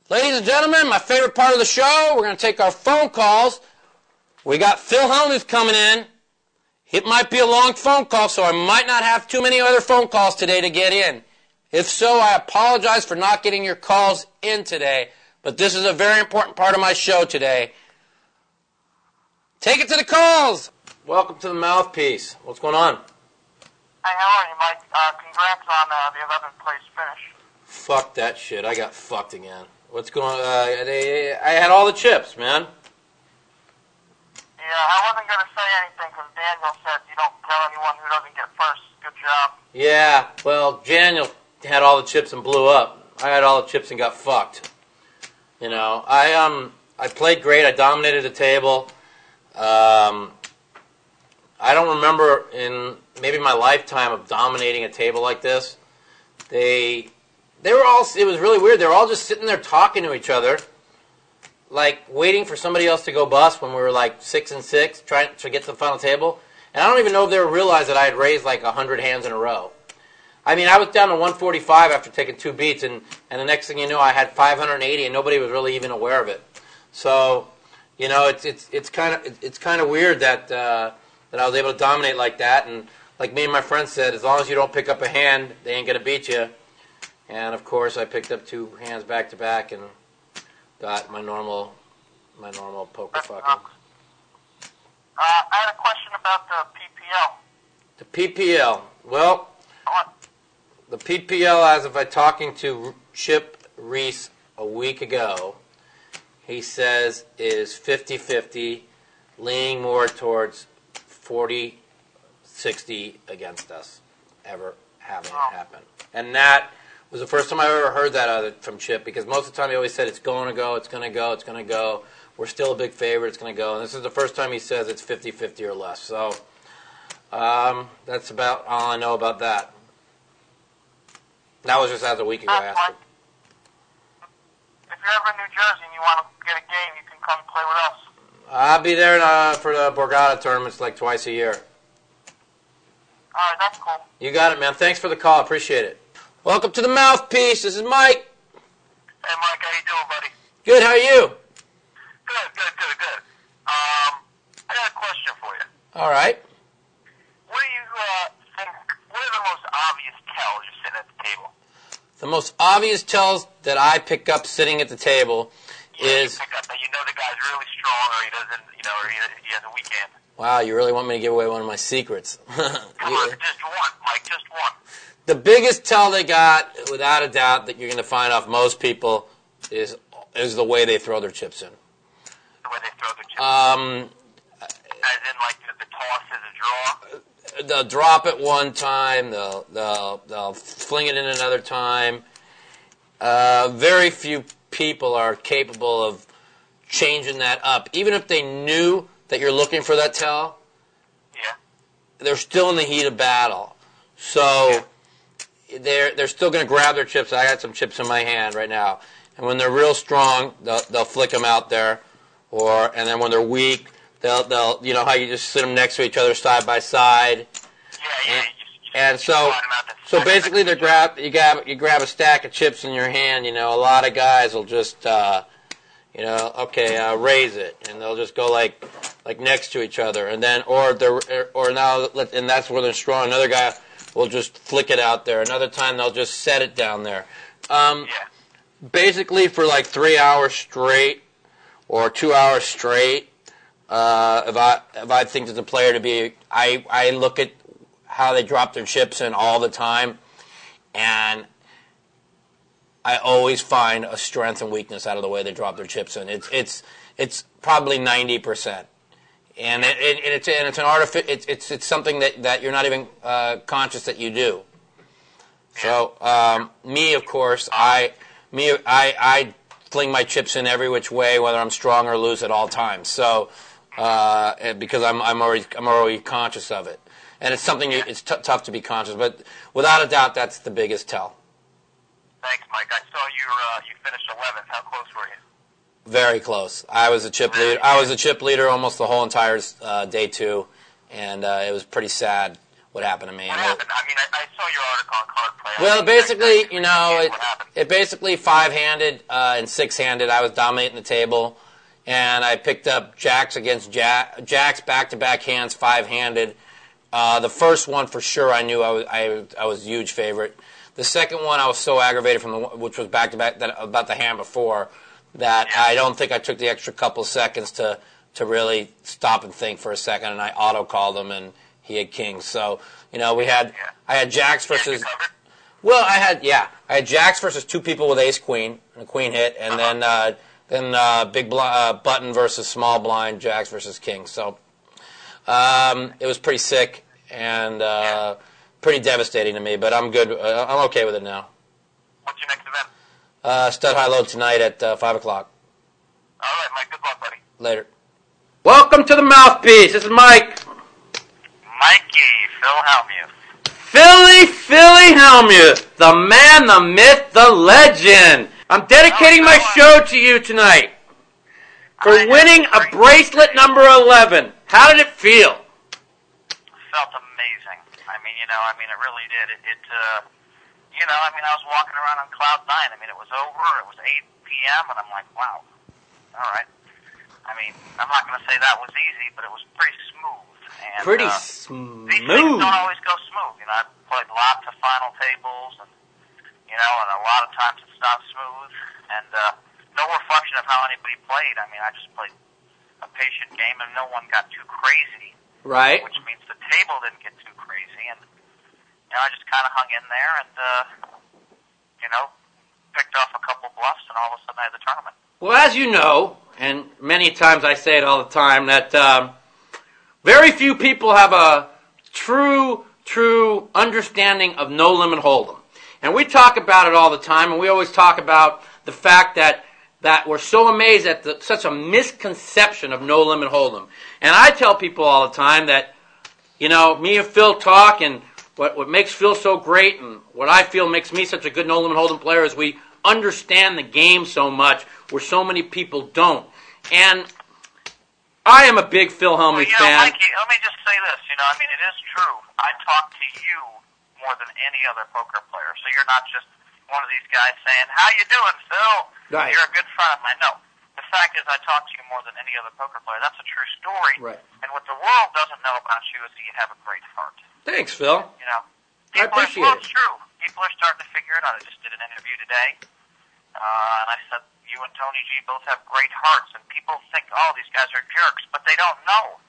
Ladies and gentlemen, my favorite part of the show, we're going to take our phone calls. We got Phil Hone who's coming in. It might be a long phone call, so I might not have too many other phone calls today to get in. If so, I apologize for not getting your calls in today, but this is a very important part of my show today. Take it to the calls. Welcome to the Mouthpiece. What's going on? Hey, how are you, Mike? Congrats on the 11th place finish. Fuck that shit. I got fucked again. What's going on? I had all the chips, man. Yeah, I wasn't going to say anything because Daniel said you don't tell anyone who doesn't get first. Good job. Yeah, well, Daniel had all the chips and blew up. I had all the chips and got fucked. You know, I played great. I dominated the table. I don't remember in maybe my lifetime of dominating a table like this. They were all, it was really weird. They were all just sitting there talking to each other, like waiting for somebody else to go bust when we were like 6-6, trying to get to the final table. And I don't even know if they realized that I had raised like 100 hands in a row. I mean, I was down to 145 after taking 2 beats, and the next thing you know, I had 580, and nobody was really even aware of it. So, you know, it's kind of weird that I was able to dominate like that. And like me and my friend said, as long as you don't pick up a hand, they ain't gonna beat you. And of course, I picked up 2 hands back to back and got my normal poker fucking. I had a question about the PPL. The PPL. Well, the PPL, as if I talking to Chip Reese a week ago, he says is 50-50, leaning more towards 40-60 against us ever having it happen. And that was the first time I ever heard that from Chip, because most of the time he always said it's going to go, it's going to go, it's going to go. We're still a big favorite, it's going to go. And this is the first time he says it's 50-50 or less. So that's about all I know about that. That was just as a week ago I asked him. If you're ever in New Jersey and you want to get a game, you can come play with us. I'll be there for the Borgata tournaments like twice a year. All right, that's cool. You got it, man. Thanks for the call. Appreciate it. Welcome to the Mouthpiece. This is Mike. Hey, Mike. How you doing, buddy? Good. How are you? Good. I got a question for you. All right. What do you think, what are the most obvious tells you're sitting at the table? The most obvious tells that I pick up sitting at the table is... You pick up that you know the guy's really strong, or he doesn't, you know, or he has a weekend. Wow, you really want me to give away one of my secrets. Come on, just one, Mike, just one. The biggest tell they got, without a doubt, that you're going to find off most people is the way they throw their chips in. The way they throw their chips in? As in, like, the toss is a draw? They'll drop it one time. They'll fling it in another time. Very few people are capable of changing that up. Even if they knew that you're looking for that tell, yeah, they're still in the heat of battle. So they're still going to grab their chips. I got some chips in my hand right now. And when they're real strong, they'll flick them out there. And then when they're weak, they'll you know how you just sit them next to each other side by side. Yeah. And so basically you grab a stack of chips in your hand. You know, a lot of guys will just raise it, and they'll just go like next to each other, and then and that's where they're strong. Another guy will just flick it out there. Another time they'll just set it down there. Basically for like 3 hours straight or 2 hours straight. If I think there's a player to be, I look at how they drop their chips in all the time, and I always find a strength and weakness out of the way they drop their chips in. It's probably 90%, and it's an it's something that you're not even conscious that you do. So me, of course, I fling my chips in every which way, whether I'm strong or loose at all times. So because I'm already conscious of it, and it's something it's tough to be conscious. But without a doubt, that's the biggest tell. Thanks, Mike. I saw you finished 11th. How close were you? Very close. I was a chip leader. I was a chip leader almost the whole entire day 2, and it was pretty sad what happened to me. What happened? I mean, I saw your article on card play. Well, basically, you know, it basically 5-handed and 6-handed. I was dominating the table, and I picked up jacks against jacks, back-to-back hands, 5-handed. The first one, for sure, I knew I was a huge favorite. The second one, I was so aggravated from which was back-to-back about the hand before, that I don't think I took the extra couple seconds to really stop and think for a second, and I auto-called him, and he had kings. So, you know, I had jacks versus... Well, I had jacks versus two people with ace-queen, and a queen hit, and then big button versus small blind, jacks versus kings. So it was pretty sick and pretty devastating to me, but I'm good. I'm okay with it now. What's your next event? Stud High Low tonight at 5 o'clock. All right, Mike. Good luck, buddy. Later. Welcome to the Mouthpiece. This is Mike. Mikey, Phil Hellmuth. Philly Hellmuth, the man, the myth, the legend. I'm dedicating my show to you tonight for winning a bracelet number 11. How did it feel? Felt amazing. It really did. I was walking around on cloud 9. I mean, it was over. It was 8 p.m. and I'm like, wow. All right. I mean, I'm not going to say that was easy, but it was pretty smooth. And, pretty smooth. These things don't always go smooth. You know, I've played lots of final tables, and and a lot of times it's not smooth. And no reflection of how anybody played. I mean, I just played a patient game, and no one got too crazy. Right. Which means the table didn't get too crazy, and I just kind of hung in there, and picked off a couple bluffs, and all of a sudden I had the tournament. Well, as you know, and many times I say it all the time, that very few people have a true understanding of No Limit Hold'em. And we talk about it all the time, and we always talk about the fact that we're so amazed at such a misconception of No Limit Hold'em. And I tell people all the time that, me and Phil talk, and what makes Phil so great, and what I feel makes me such a good No Limit Hold'em player, is we understand the game so much, where so many people don't. And I am a big Phil Hellmuth fan. Mikey, let me just say this. It is true. I talk to you more than any other poker player. So you're not just one of these guys saying, "How you doing, Phil?" Right. You're a good friend of mine. No. The fact is, I talk to you more than any other poker player. That's a true story. Right. And what the world doesn't know about you is that you have a great heart. Thanks, Phil. I appreciate it. It's true. People are starting to figure it out. I just did an interview today, and I said, you and Tony G both have great hearts, and people think, oh, these guys are jerks, but they don't know.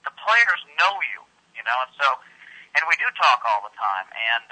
The players know you, and we do talk all the time, and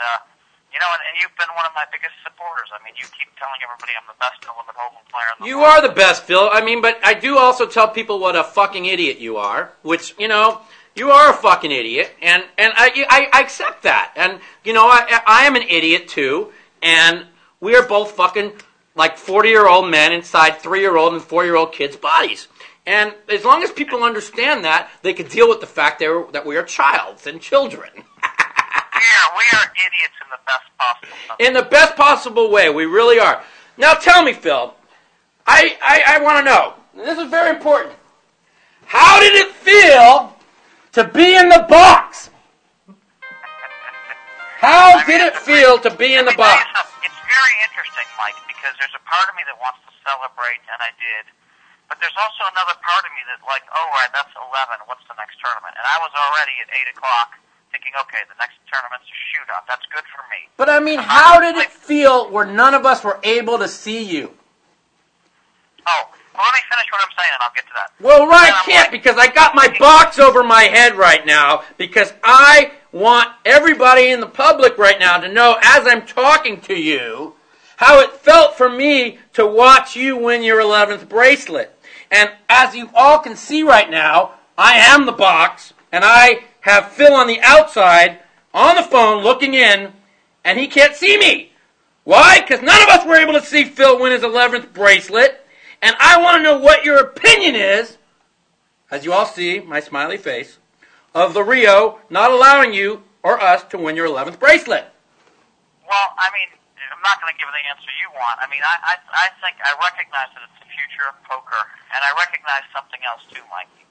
you've been one of my biggest supporters. I mean, you keep telling everybody I'm the best No Limit Hold'em player in the world. You are the best, Phil. But I do also tell people what a fucking idiot you are, which, you are a fucking idiot, and I accept that. And, I am an idiot, too, and we are both fucking, like, 40-year-old men inside 3-year-old and 4-year-old kids' bodies. And as long as people understand that, they can deal with the fact that we are childs and children. We are idiots in the best possible way. In the best possible way, we really are. Now tell me, Phil, I want to know, and this is very important, how did it feel to be in the box? How did it feel to be in the box? It's very interesting, Mike, because there's a part of me that wants to celebrate, and I did. But there's also another part of me that's like, oh, right, that's 11. What's the next tournament? And I was already at 8 o'clock thinking, okay, the next tournament's a shootout. That's good for me. But, how did it feel where none of us were able to see you? Oh, well, let me finish what I'm saying, and I'll get to that. Well, right, I can't, because I got my box over my head right now, because I want everybody in the public right now to know, as I'm talking to you, how it felt for me to watch you win your 11th bracelet. And as you all can see right now, I am the box, and I have Phil on the outside, on the phone, looking in, and he can't see me. Why? Because none of us were able to see Phil win his 11th bracelet, and I want to know what your opinion is, as you all see my smiley face, of the Rio not allowing you or us to win your 11th bracelet. Well, I'm not going to give the answer you want. I think I recognize that it's the future of poker, and I recognize something else too, Mikey,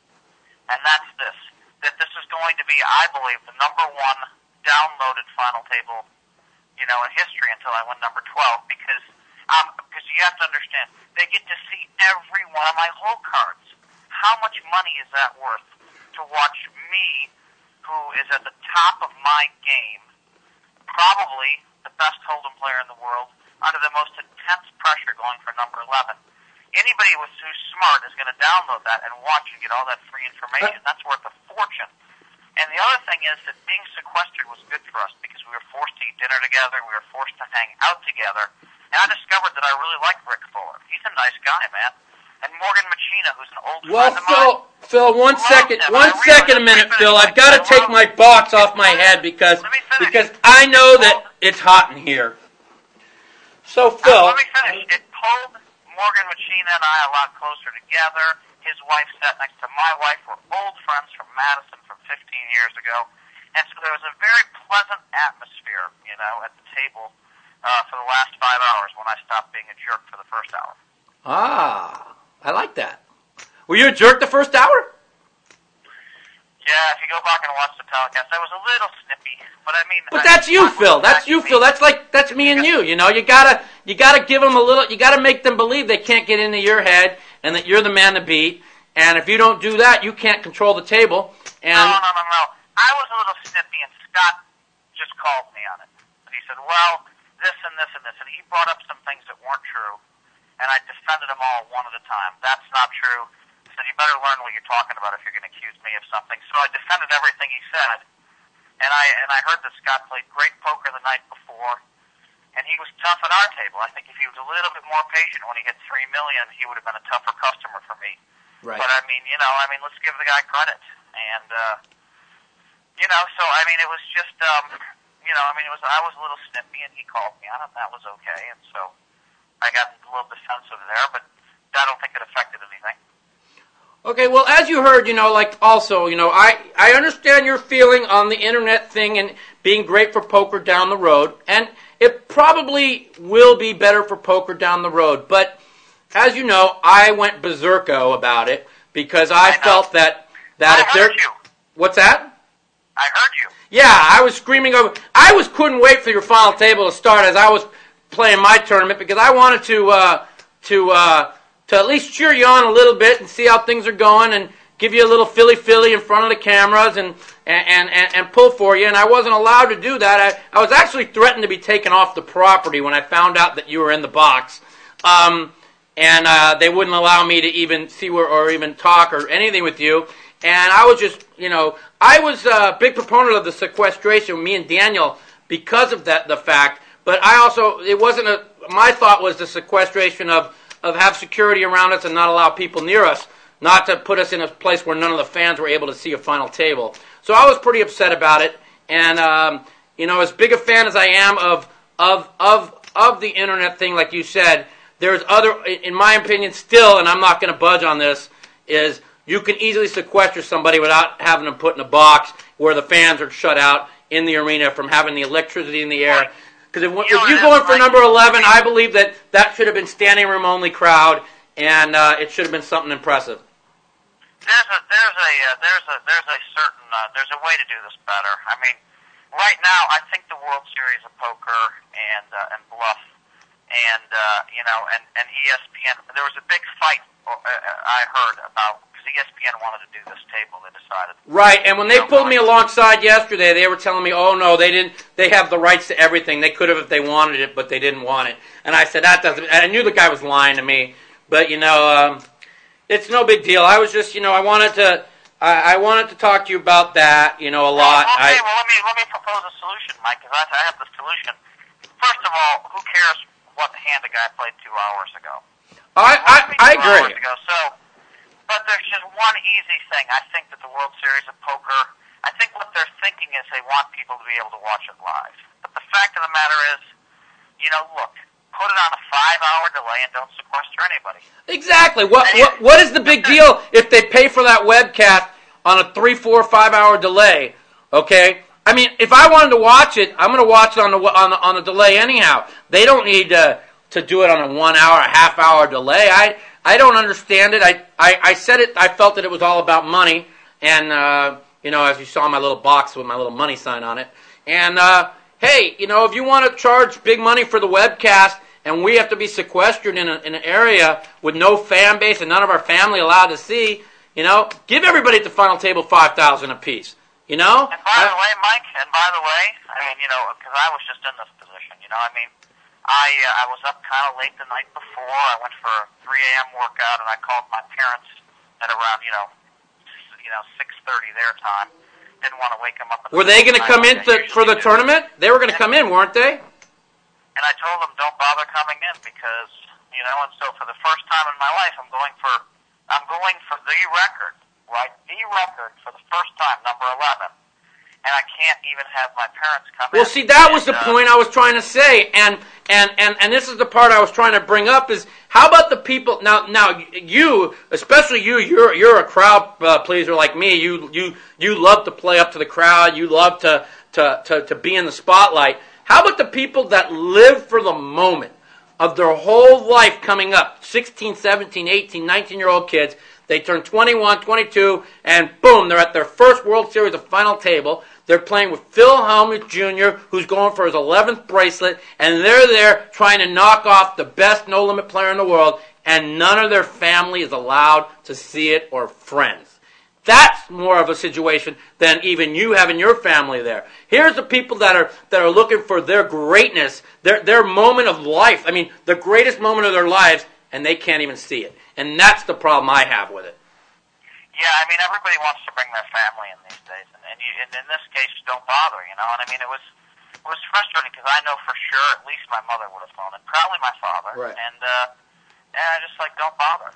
and that's this, that this is going going to be, I believe, the #1 downloaded final table, in history until I win number 12 because you have to understand, they get to see every one of my hole cards. How much money is that worth to watch me, who is at the top of my game, probably the best Hold'em player in the world, under the most intense pressure going for number 11. Anybody who's smart is going to download that and watch and get all that free information. That's worth a fortune. And the other thing is that being sequestered was good for us because we were forced to eat dinner together, we were forced to hang out together, and I discovered that I really like Rick Fuller. He's a nice guy, man. And Morgan Machina, who's an old friend of mine. Phil, one second a minute, Phil. I've got to take my box off my head because I know that it's hot in here. So, Phil. Let me finish. It pulled Morgan Machina and I a lot closer together. His wife sat next to my wife. We're old friends from Madison from 15 years ago. And so there was a very pleasant atmosphere, at the table for the last 5 hours when I stopped being a jerk for the first hour. Ah, I like that. Were you a jerk the first hour? Yeah, if you go back and watch the telecast, I was a little snippy, but I mean. But that's you, Phil. That's you, Phil. That's me and you. You gotta give them a little. You gotta make them believe they can't get into your head and that you're the man to beat. And if you don't do that, you can't control the table. And No. I was a little snippy, and Scott just called me on it. And he said, well, this and this and this. And he brought up some things that weren't true, and I defended them all one at a time. That's not true. I said, you better learn what you're talking about if you're going to accuse me of something. So I defended everything he said, and I heard that Scott played great poker the night before, and he was tough at our table. I think if he was a little bit more patient when he hit $3 million, he would have been a tougher customer for me. Right. But I mean, let's give the guy credit. And, so I mean, it was just, I was a little snippy, and he called me on it, and that was okay. And so I got a little defensive there, but I don't think it affected anything. Okay, well, as you heard, I understand your feeling on the internet thing and being great for poker down the road, and it probably will be better for poker down the road, but as you know, I went berserko about it because I felt that if there... You. What's that? I heard you. Yeah, I was screaming over... couldn't wait for your final table to start as I was playing my tournament because I wanted to at least cheer you on a little bit and see how things are going and give you a little Philly in front of the cameras and pull for you, and I wasn't allowed to do that. I was actually threatened to be taken off the property when I found out that you were in the box. And they wouldn't allow me to even see or even talk or anything with you. And I was just, I was a big proponent of the sequestration, me and Daniel, because of the fact. But I also, my thought was the sequestration of have security around us and not allow people near us, not to put us in a place where none of the fans were able to see a final table. So I was pretty upset about it. And, as big a fan as I am of the internet thing, like you said, there's other, in my opinion, still, and I'm not going to budge on this, is you can easily sequester somebody without having them put in a box where the fans are shut out in the arena from having the electricity in the air. Because if you're going for number 11, I believe that should have been standing room only crowd, and it should have been something impressive. There's a way to do this better. I mean, right now, I think the World Series of Poker and Bluff and ESPN. There was a big fight I heard about because ESPN wanted to do this table. They decided. Right, and when they pulled me alongside yesterday, they were telling me, "Oh no, they didn't. They have the rights to everything. They could have if they wanted it, but they didn't want it." And I said, "That doesn't." And I knew the guy was lying to me, but it's no big deal. I was just, I wanted to talk to you about that, a lot. Okay, let me propose a solution, Mike, because I have the solution. First of all, who cares what hand a guy played 2 hours ago? I agree. But there's just one easy thing. I think that the World Series of Poker, I think what they're thinking is they want people to be able to watch it live. But the fact of the matter is, look, put it on a 5-hour delay and don't sequester anybody. Exactly. What is the big deal if they pay for that webcast on a 3, 4, 5-hour delay? Okay. I mean, if I wanted to watch it, I'm going to watch it on the delay anyhow. They don't need to do it on a 1 hour, a half-hour delay. I don't understand it. I said it. I felt that it was all about money, and as you saw my little box with my little money sign on it. And, hey, if you want to charge big money for the webcast and we have to be sequestered in an area with no fan base and none of our family allowed to see, give everybody at the final table $5,000 apiece. And by the way, Mike, because I was just in this position, I was up kind of late the night before. I went for a 3 a.m. workout, and I called my parents at around, 6:30 their time. Didn't want to wake them up. Were they going to come in for the tournament? They were going to come in, weren't they? And I told them, don't bother coming in because, and so for the first time in my life, I'm going for the record, right? The record for the first time, number 11. And I can't even have my parents come in. Well, see, that was the point I was trying to say, and this is the part I was trying to bring up is how about the people now you, especially you're a crowd pleaser like me. You love to play up to the crowd. You love to be in the spotlight. How about the people that live for the moment of their whole life coming up, 16, 17, 18, 19-year-old kids? They turn 21, 22, and boom, they're at their first World Series of final table. They're playing with Phil Hellmuth Jr., who's going for his 11th bracelet, and they're there trying to knock off the best no-limit player in the world, and none of their family is allowed to see it or friends. That's more of a situation than even you having your family there. Here's the people that are looking for their greatness, their moment of life. I mean, the greatest moment of their lives, and they can't even see it. And that's the problem I have with it. Yeah, everybody wants to bring their family in these days, and in this case, don't bother, And it was frustrating because I know for sure at least my mother would have phoned, and probably my father, right. And I just don't bother.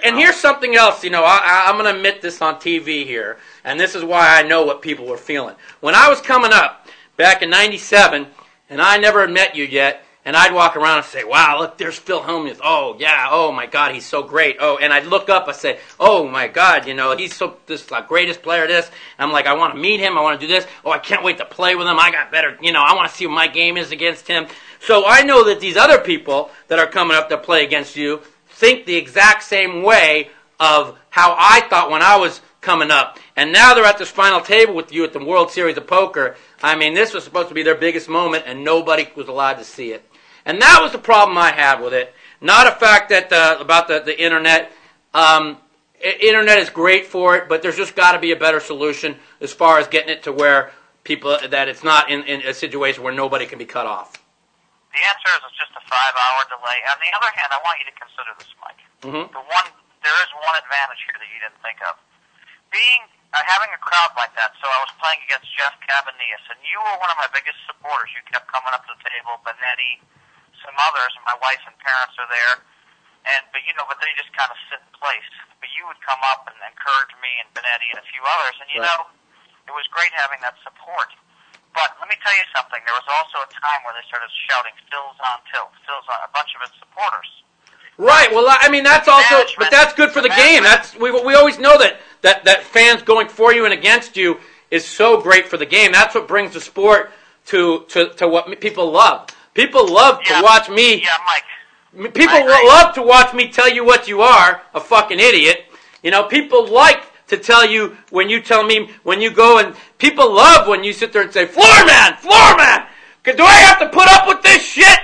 And here's something else, I'm going to admit this on TV here, and this is why I know what people were feeling. When I was coming up back in '97, and I never had met you yet. And I'd walk around and say, wow, look, there's Phil Hellmuth. Oh, yeah, oh, my God, he's so great. Oh, and I'd look up and say, oh, my God, he's this greatest player, this. And I'm like, I want to meet him. I want to do this. Oh, I can't wait to play with him. I got better, I want to see what my game is against him. So I know that these other people that are coming up to play against you think the exact same way of how I thought when I was coming up. And now they're at this final table with you at the World Series of Poker. This was supposed to be their biggest moment, and nobody was allowed to see it. And that was the problem I had with it. Not a fact that about the internet. Internet is great for it, but there's just got to be a better solution as far as getting it to where people that it's not in a situation where nobody can be cut off. The answer is it's just a 5-hour delay. On the other hand, I want you to consider this, Mike. Mm-hmm. There is one advantage here that you didn't think of. Having a crowd like that, so I was playing against Jeff Cabanillas, and you were one of my biggest supporters. You kept coming up to the table, Benetti, some others, and my wife and parents are there, but they just kind of sit in place. But you would come up and encourage me and Benetti and a few others, and it was great having that support. But let me tell you something. There was also a time where they started shouting, Phil's on tilt, Phil's on, a bunch of his supporters. Right. Well, that's also, but that's good for the game. We always know that fans going for you and against you is so great for the game. That's what brings the sport to what people love. People love to watch me. Yeah, Mike. People love to watch me tell you what you are, a fucking idiot. People like to tell you when you tell me, when you go, and people love when you sit there and say, floor man! Do I have to put up with this shit?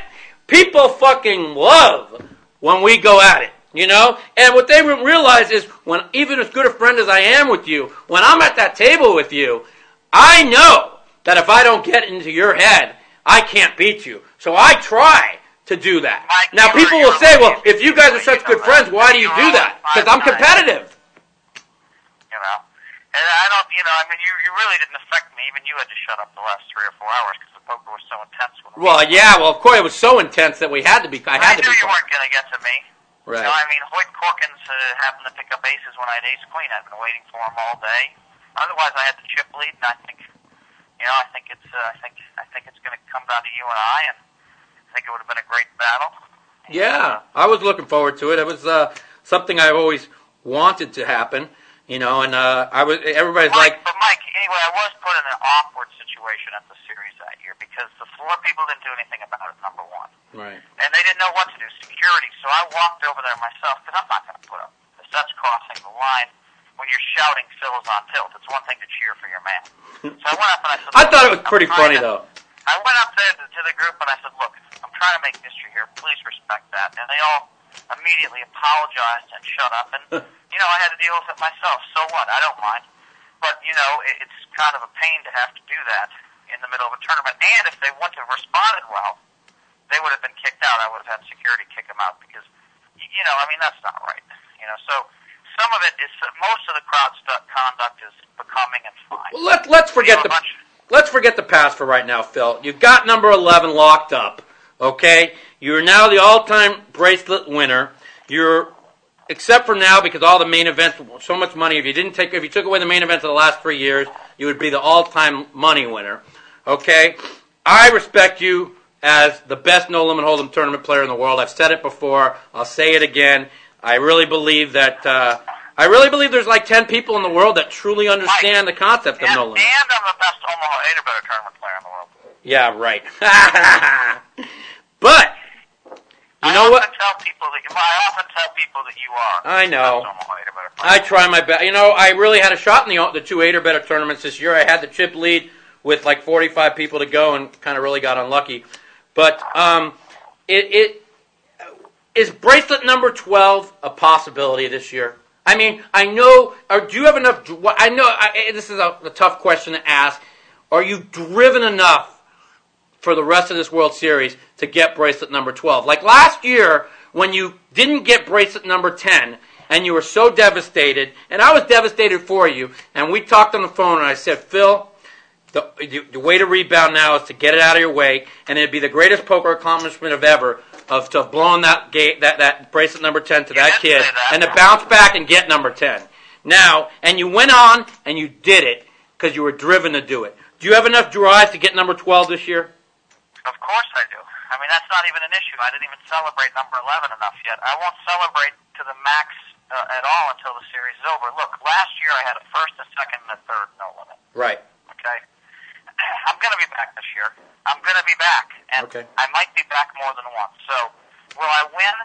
People fucking love when we go at it, And what they realize is, when even as good a friend as I am with you, when I'm at that table with you, I know that if I don't get into your head, I can't beat you. So I try to do that. Mike, now, people will say, well, if you guys are such good friends, why do you do that? Because I'm competitive. And I don't, you really didn't affect me. Even you had to shut up the last 3 or 4 hours because the poker was so intense. Of course, it was so intense that I had to be. I knew you weren't going to get to me. Right. Hoyt Corkins happened to pick up aces when I had ace queen. I'd been waiting for him all day. Otherwise, I had the chip lead, and I think it's going to come down to you and I think it would have been a great battle. Yeah, I was looking forward to it. It was something I've always wanted to happen, and everybody's Mike, like... But Mike, anyway, I was put in an awkward situation at the series that year because the floor people didn't do anything about it, number one. Right. And they didn't know what to do, security, so I walked over there myself because I'm not going to put up this. That's crossing the line. when you're shouting Phil is on tilt. It's one thing to cheer for your man. So I went up and I said, I thought it was pretty funny, though. I went up there to the group and I said, look, I'm trying to make history here. Please respect that. And they all immediately apologized and shut up. And, you know, I had to deal with it myself. So what? I don't mind. But, you know, it's kind of a pain to have to do that in the middle of a tournament. And if they wouldn't have responded well, they would have been kicked out. I would have had security kick them out because, you know, I mean, that's not right. You know, so some of it is, most of the crowd conduct is becoming and fine. Well, let's forget let's forget the past for right now, Phil. You've got number 11 locked up, okay? You're now the all-time bracelet winner. You're, except for now, because all the main events, so much money. If you took away the main events of the last 3 years, you would be the all-time money winner, okay? I respect you as the best no limit hold'em tournament player in the world. I've said it before. I'll say it again. I really believe that. I really believe there's like 10 people in the world that truly understand the concept of no limit. And I'm the best Omaha 8-or-better tournament player in the world. Yeah, right. But you know what? I often tell people that you are. I know. The best Omaha 8-or-better player. I try my best. You know, I really had a shot in the 2 8-or-better tournaments this year. I had the chip lead with like 45 people to go and kind of really got unlucky. But is bracelet number 12 a possibility this year? I mean, I know, or do you have enough, this is a tough question to ask. Are you driven enough for the rest of this World Series to get bracelet number 12? Like last year, when you didn't get bracelet number 10, and you were so devastated, and I was devastated for you, and we talked on the phone, and I said, Phil, the way to rebound now is to get it out of your way, and it'd be the greatest poker accomplishment of ever, of blowing that bracelet number 10 to that kid, and to bounce back and get number 10. Now, and you went on, and you did it, because you were driven to do it. Do you have enough drive to get number 12 this year? Of course I do. I mean, that's not even an issue. I didn't even celebrate number 11 enough yet. I won't celebrate to the max at all until the series is over. Look, last year I had a first, a second, and a third no limit. Right. Okay? I'm going to be back this year. I'm going to be back. And okay. I might be back more than once. So, will I win?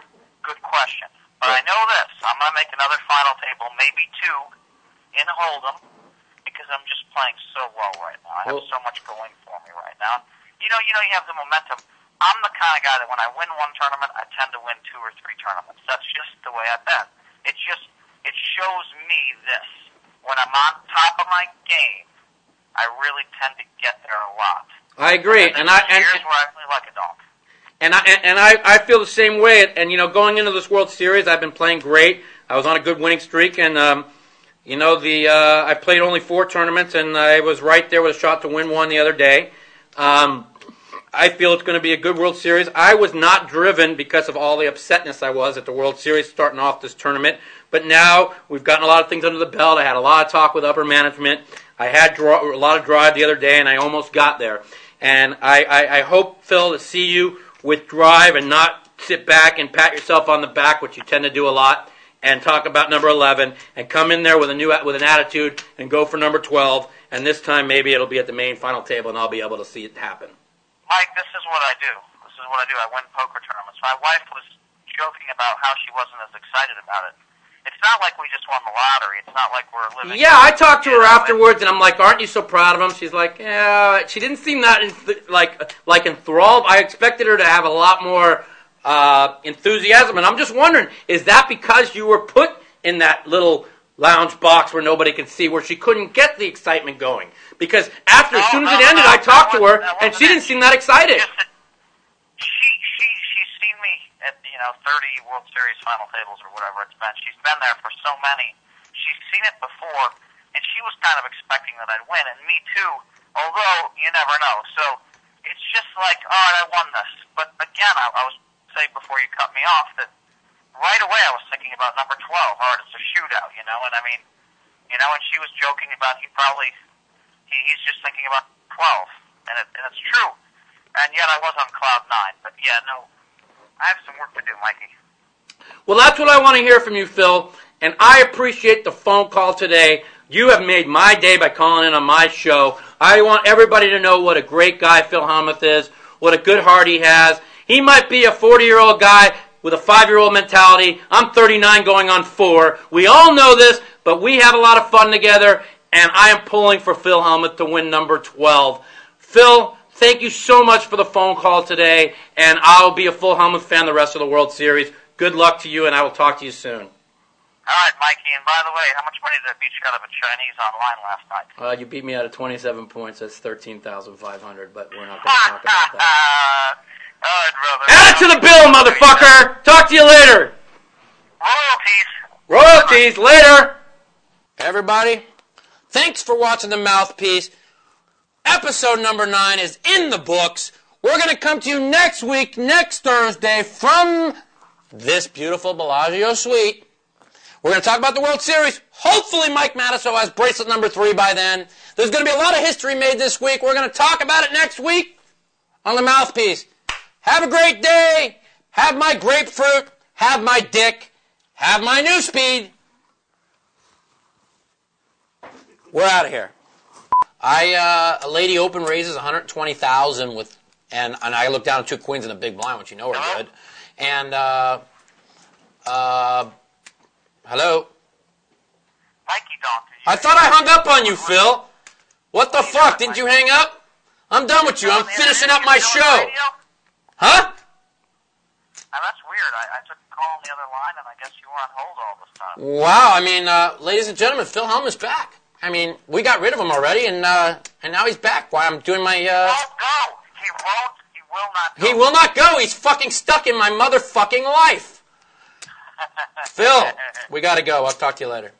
Good question. But I know this. I'm going to make another final table, maybe 2, in Hold'em, because I'm just playing so well right now. I have so much going for me right now. You know, you have the momentum. I'm the kind of guy that when I win one tournament, I tend to win 2 or 3 tournaments. That's just the way I bet. It shows me this. When I'm on top of my game, I really tend to get there a lot. I agree, and here's where I really like a dog. And I feel the same way. And you know, going into this World Series, I've been playing great. I was on a good winning streak, and you know, I played only 4 tournaments, and I was right there with a shot to win one the other day. I feel it's going to be a good World Series. I was not driven because of all the upsetness I was at the World Series starting off this tournament. But now we've gotten a lot of things under the belt. I had a lot of talk with upper management. I had a lot of drive the other day, and I almost got there. And I hope, Phil, to see you with drive and not sit back and pat yourself on the back, which you tend to do a lot, and talk about number 11, and come in there with an attitude and go for number 12. And this time maybe it'll be at the main final table, and I'll be able to see it happen. Mike, this is what I do. I win poker tournaments. My wife was joking about how she wasn't as excited about it. It's not like we just won the lottery. It's not like we're living... Yeah, I talked to her afterwards, and I'm like, aren't you so proud of him? She's like, yeah. She didn't seem that like enthralled. I expected her to have a lot more enthusiasm, and I'm just wondering, is that because you were put in that little lounge box where nobody could see, where she couldn't get the excitement going? Because as soon as it ended, I talked to her, and she didn't seem that excited. She's seen me at 30 World Series final tables or whatever it's been. She's been there for so many. She's seen it before, and she was kind of expecting that I'd win, and me too. Although you never know. So it's just like, all right, I won this. But again, I was saying before you cut me off that right away I was thinking about number 12. All right, it's a shootout, and I mean, and she was joking about he's just thinking about 12, and it's true. And yet I was on cloud 9. But yeah, no, I have some work to do, Mikey. Well, that's what I want to hear from you, Phil. And I appreciate the phone call today. You have made my day by calling in on my show. I want everybody to know what a great guy Phil Hellmuth is, what a good heart he has. He might be a 40-year-old guy with a 5-year-old mentality. I'm 39 going on 4. We all know this, but we have a lot of fun together, and I am pulling for Phil Hellmuth to win number 12. Phil, thank you so much for the phone call today, and I'll be a full Hellmuth fan the rest of the World Series. Good luck to you, and I will talk to you soon. All right, Mikey, and by the way, how much money did I beat you out of a Chinese online last night? You beat me out of 27 points. That's $13,500, but we're not going to talk about that. All right, brother. Add it to the bill, motherfucker! Talk to you later! Royalties. Royalties, later! Everybody, thanks for watching The Mouthpiece. Episode number 9 is in the books. We're going to come to you next week, next Thursday, from this beautiful Bellagio suite. We're going to talk about the World Series. Hopefully Mike Matusow has bracelet number 3 by then. There's going to be a lot of history made this week. We're going to talk about it next week on The Mouthpiece. Have a great day. Have my grapefruit. Have my dick. Have my new speed. We're out of here. A lady open raises $120,000 with, and I look down at 2 queens and a big blind, which you know are good. And hello? Mikey Donkey. I thought I hung up on you, Phil. What the fuck? Didn't you hang up? I'm done with you. I'm finishing up my show. Huh? Now, that's weird. I took a call on the other line, and I guess you were on hold all this time. Wow. I mean, ladies and gentlemen, Phil Hellmuth's back. I mean, we got rid of him already, and now he's back while I'm doing my... He won't go. He won't. He will not go. He will not go. He's fucking stuck in my motherfucking life. Phil, we got to go. I'll talk to you later.